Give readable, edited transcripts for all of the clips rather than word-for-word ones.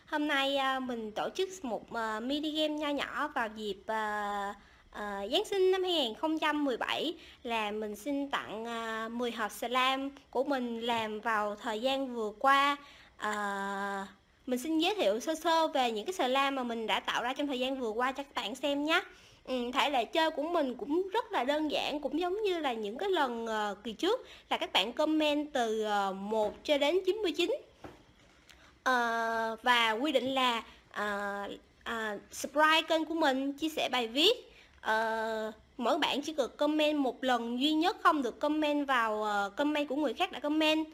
Hôm nay mình tổ chức một mini game nho nhỏ vào dịp Giáng sinh năm 2017, là mình xin tặng 10 hộp slime của mình làm vào thời gian vừa qua. Mình xin giới thiệu sơ sơ về những cái slime mà mình đã tạo ra trong thời gian vừa qua cho các bạn xem nhé. Thể lệ chơi của mình cũng rất là đơn giản, cũng giống như là những cái lần kỳ trước, là các bạn comment từ 1 cho đến 99. Và quy định là subscribe kênh của mình, chia sẻ bài viết. Mỗi bạn chỉ được comment một lần duy nhất, không được comment vào comment của người khác đã comment.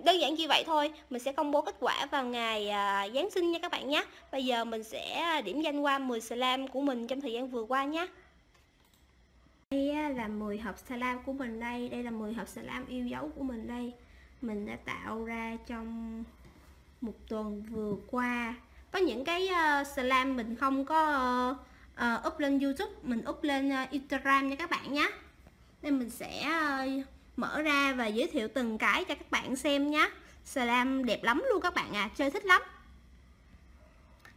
Đơn giản như vậy thôi. Mình sẽ công bố kết quả vào ngày Giáng sinh nha các bạn nhé. Bây giờ mình sẽ điểm danh qua 10 slime của mình trong thời gian vừa qua nhé. Đây là 10 hộp slime của mình đây. Đây là 10 hộp slime yêu dấu của mình đây. Mình đã tạo ra trong một tuần vừa qua. Có những cái slime mình không có up lên YouTube, mình up lên Instagram nha các bạn nhé. Nên mình sẽ mở ra và giới thiệu từng cái cho các bạn xem nhé. Slime đẹp lắm luôn các bạn à, chơi thích lắm.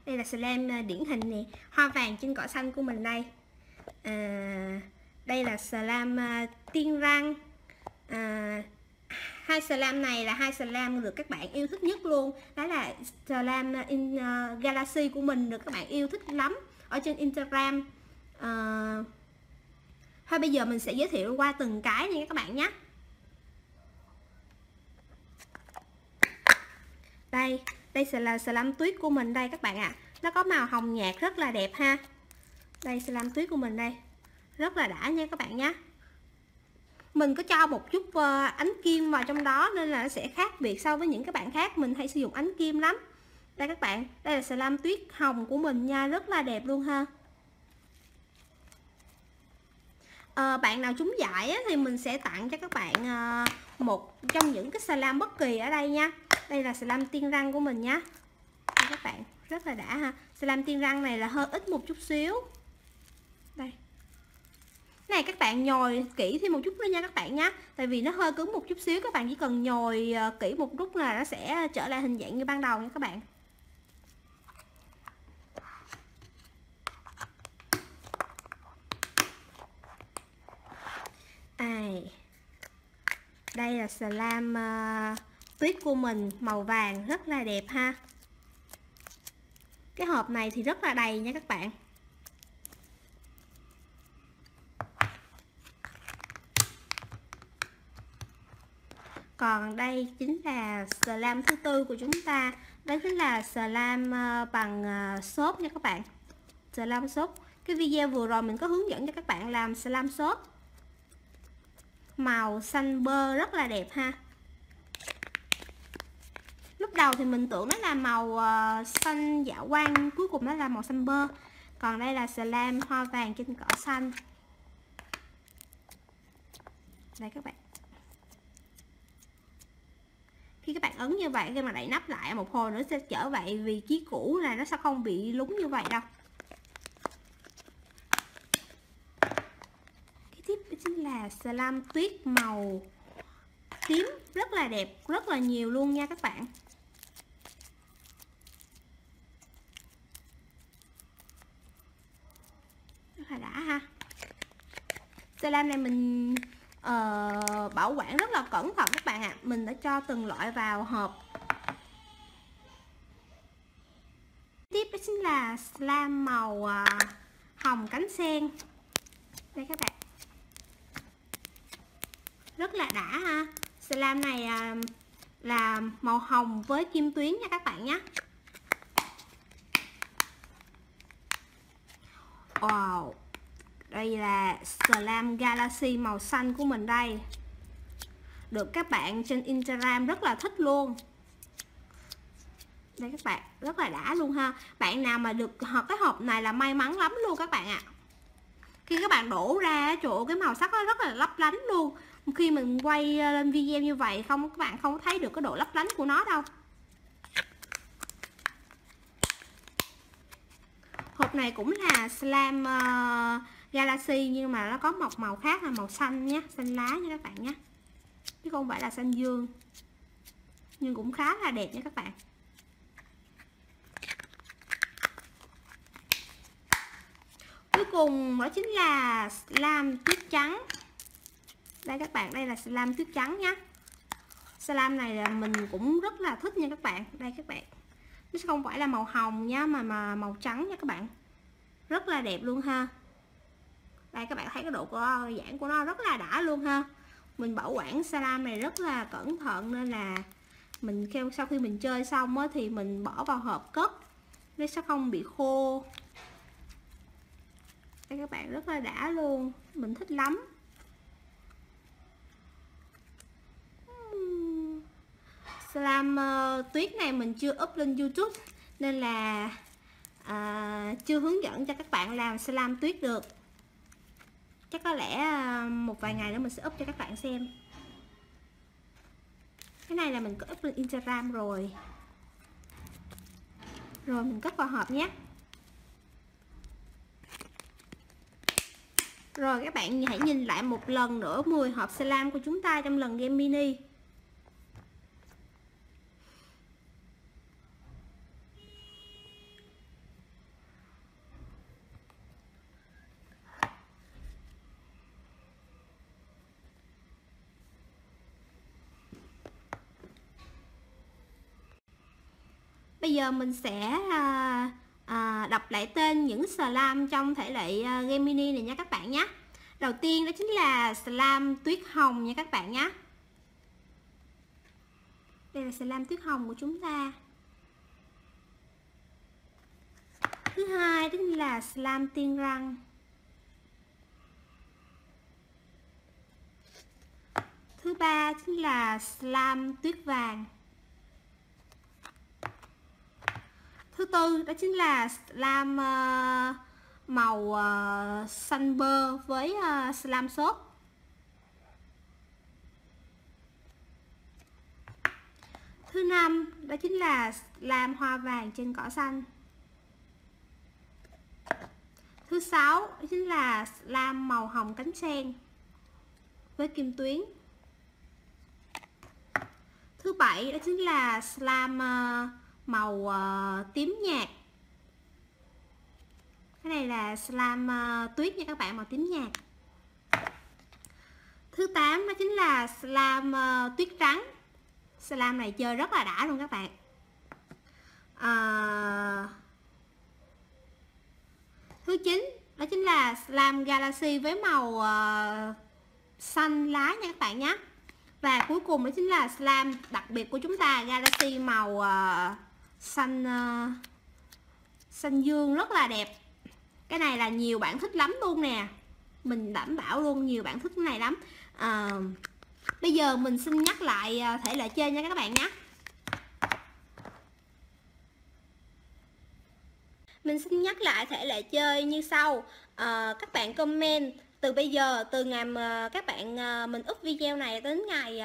Đây là slime điển hình nè, hoa vàng trên cỏ xanh của mình đây. Đây là slime tiên răng. Hai slime này là hai slime được các bạn yêu thích nhất luôn. Đó là slime Galaxy của mình được các bạn yêu thích lắm ở trên Instagram. Thôi bây giờ mình sẽ giới thiệu qua từng cái nha các bạn nhé. Đây sẽ là slime tuyết của mình đây các bạn ạ. Nó có màu hồng nhạt rất là đẹp ha. Đây slime tuyết của mình đây, rất là đã nha các bạn nhé. Mình có cho một chút ánh kim vào trong đó nên là nó sẽ khác biệt so với những các bạn khác. Mình hay sử dụng ánh kim lắm. Đây các bạn, đây là slime tuyết hồng của mình nha, rất là đẹp luôn ha. Bạn nào trúng giải á, thì mình sẽ tặng cho các bạn một trong những cái slime bất kỳ ở đây nha. Đây là slime tiên răng của mình nhé. Đây các bạn, rất là đã ha. Slime tiên răng này là hơi ít một chút xíu. Đây. Này các bạn nhồi kỹ thêm một chút nữa nha các bạn nhé. Tại vì nó hơi cứng một chút xíu, các bạn chỉ cần nhồi kỹ một chút là nó sẽ trở lại hình dạng như ban đầu nha các bạn. Đây là slime tuyết của mình, màu vàng rất là đẹp ha. Cái hộp này thì rất là đầy nha các bạn. Còn đây chính là slime thứ tư của chúng ta. Đó chính là slime bằng xốp nha các bạn. Slime xốp. Cái video vừa rồi mình có hướng dẫn cho các bạn làm slime xốp. Màu xanh bơ rất là đẹp ha. Lúc đầu thì mình tưởng nó là màu xanh dạ quang, cuối cùng nó là màu xanh bơ. Còn đây là slime hoa vàng trên cỏ xanh. Đây các bạn. Khi các bạn ấn như vậy, khi mà đậy nắp lại một hồi nữa sẽ trở vậy, vì chiếc cũ là nó sẽ không bị lúng như vậy đâu. Cái tiếp chính là slime tuyết màu tím, rất là đẹp, rất là nhiều luôn nha các bạn. Rất là đã ha. Slime này mình bảo quản rất là cẩn thận các bạn ạ. Mình đã cho từng loại vào hộp. Tiếp đó chính là slime màu hồng cánh sen. Đây các bạn, rất là đã ha. Slime này là màu hồng với kim tuyến nha các bạn nhé. Wow. Đây là slime Galaxy màu xanh của mình đây. Được các bạn trên Instagram rất là thích luôn. Đây các bạn, rất là đã luôn ha. Bạn nào mà được cái hộp này là may mắn lắm luôn các bạn ạ. Khi các bạn đổ ra, trời ơi, cái màu sắc nó rất là lấp lánh luôn. Khi mình quay lên video như vậy các bạn không thấy được cái độ lấp lánh của nó đâu. Hộp này cũng là slime Galaxy nhưng mà nó có một màu khác là màu xanh nhé, xanh lá nha các bạn nhé, chứ không phải là xanh dương. nhưng cũng khá là đẹp nha các bạn. Cuối cùng đó chính là slime tuyết trắng. Đây các bạn, đây là slime tuyết trắng nhé. Slime này là mình cũng rất là thích nha các bạn. Đây các bạn, nó không phải là màu hồng nhá, mà màu trắng nha các bạn, rất là đẹp luôn ha. Đây các bạn thấy cái độ giãn của nó rất là đã luôn ha. Mình bảo quản slime này rất là cẩn thận, nên là mình sau khi mình chơi xong á, thì mình bỏ vào hộp cất, nó sẽ không bị khô. Đây các bạn, rất là đã luôn, mình thích lắm. Slime tuyết này mình chưa up lên YouTube, nên là chưa hướng dẫn cho các bạn làm slime tuyết được. Chắc có lẽ một vài ngày nữa mình sẽ up cho các bạn xem. Cái này là mình có up lên Instagram rồi. Rồi mình cất vào hộp nhé. Rồi các bạn hãy nhìn lại một lần nữa 10 hộp slime của chúng ta trong lần game mini. Bây giờ mình sẽ đọc lại tên những slime trong thể lệ game mini này nha các bạn nhé. Đầu tiên đó chính là slime tuyết hồng nha các bạn nhé. Đây là slime tuyết hồng của chúng ta. Thứ hai đó là slime tiên răng. Thứ ba chính là slime tuyết vàng. Thứ tư đó chính là slime màu xanh bơ với slime xốp. Thứ năm đó chính là slime hoa vàng trên cỏ xanh. Thứ sáu đó chính là slime màu hồng cánh sen với kim tuyến. Thứ bảy đó chính là slime màu tím nhạt. Cái này là slime tuyết nha các bạn, màu tím nhạt. Thứ 8 đó chính là slime tuyết trắng. Slime này chơi rất là đã luôn các bạn. Thứ 9 đó chính là slime galaxy với màu xanh lá nha các bạn nhé. Và cuối cùng đó chính là slime đặc biệt của chúng ta, galaxy màu xanh xanh dương, rất là đẹp. Cái này là nhiều bạn thích lắm luôn nè, mình đảm bảo luôn nhiều bạn thích cái này lắm. Bây giờ mình xin nhắc lại thể lệ chơi nha các bạn nhé. Mình xin nhắc lại thể lệ chơi như sau. Các bạn comment từ bây giờ, từ ngày mà các bạn mình up video này đến ngày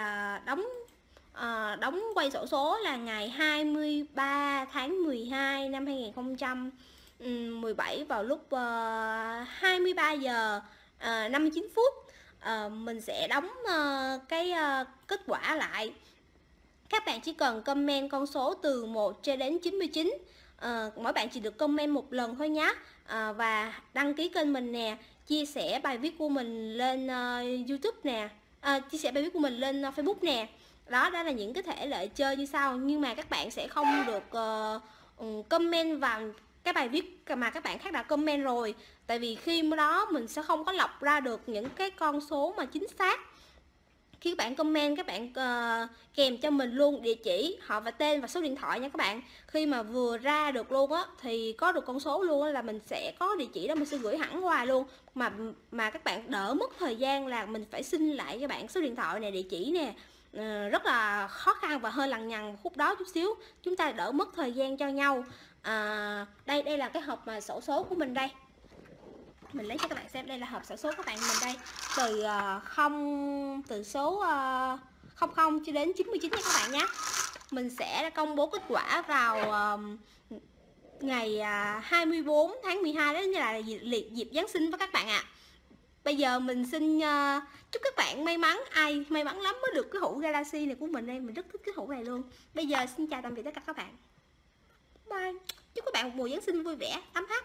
đóng quay xổ số là ngày 23 tháng 12 năm 2017 vào lúc 23 giờ 59 phút. Mình sẽ đóng cái kết quả lại. Các bạn chỉ cần comment con số từ 1 cho đến 99. Mỗi bạn chỉ được comment một lần thôi nhé. Và đăng ký kênh mình nè, chia sẻ bài viết của mình lên YouTube nè, chia sẻ bài viết của mình lên Facebook nè. Đó là những cái thể lệ chơi như sau. Nhưng mà các bạn sẽ không được comment vào cái bài viết mà các bạn khác đã comment rồi. Tại vì khi đó mình sẽ không có lọc ra được những cái con số mà chính xác. Khi các bạn comment, các bạn kèm cho mình luôn địa chỉ, họ và tên và số điện thoại nha các bạn. Khi mà vừa ra được luôn á, thì có được con số luôn á, là mình sẽ có địa chỉ đó, mình sẽ gửi hẳn qua luôn. Mà các bạn đỡ mất thời gian là mình phải xin lại cho bạn số điện thoại này, địa chỉ nè. Rất là khó khăn và hơi lằng nhằng khúc đó chút xíu. Chúng ta đỡ mất thời gian cho nhau. Đây là cái hộp mà xổ số của mình đây. Mình lấy cho các bạn xem, đây là hộp xổ số các bạn mình đây. Từ số 00 cho đến 99 nha các bạn nhé. Mình sẽ công bố kết quả vào ngày 24 tháng 12, đó là dịp Giáng sinh với các bạn ạ. Bây giờ mình xin chúc các bạn may mắn, ai may mắn lắm mới được cái hũ Galaxy này của mình đây, mình rất thích cái hũ này luôn. Bây giờ xin chào tạm biệt tất cả các bạn. Bye. Chúc các bạn một mùa Giáng sinh vui vẻ, ấm áp.